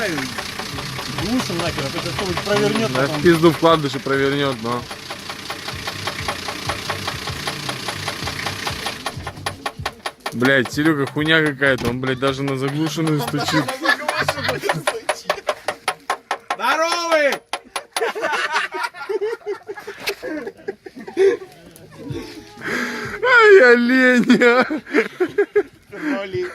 давай глушим нахер, а то это кто-нибудь провернет. Да, в пизду вкладыш и провернет, но. Блять, Серега хуйня какая-то, он, блядь, даже на заглушенную стучит. Здоровый! Ай, оленя! Роли.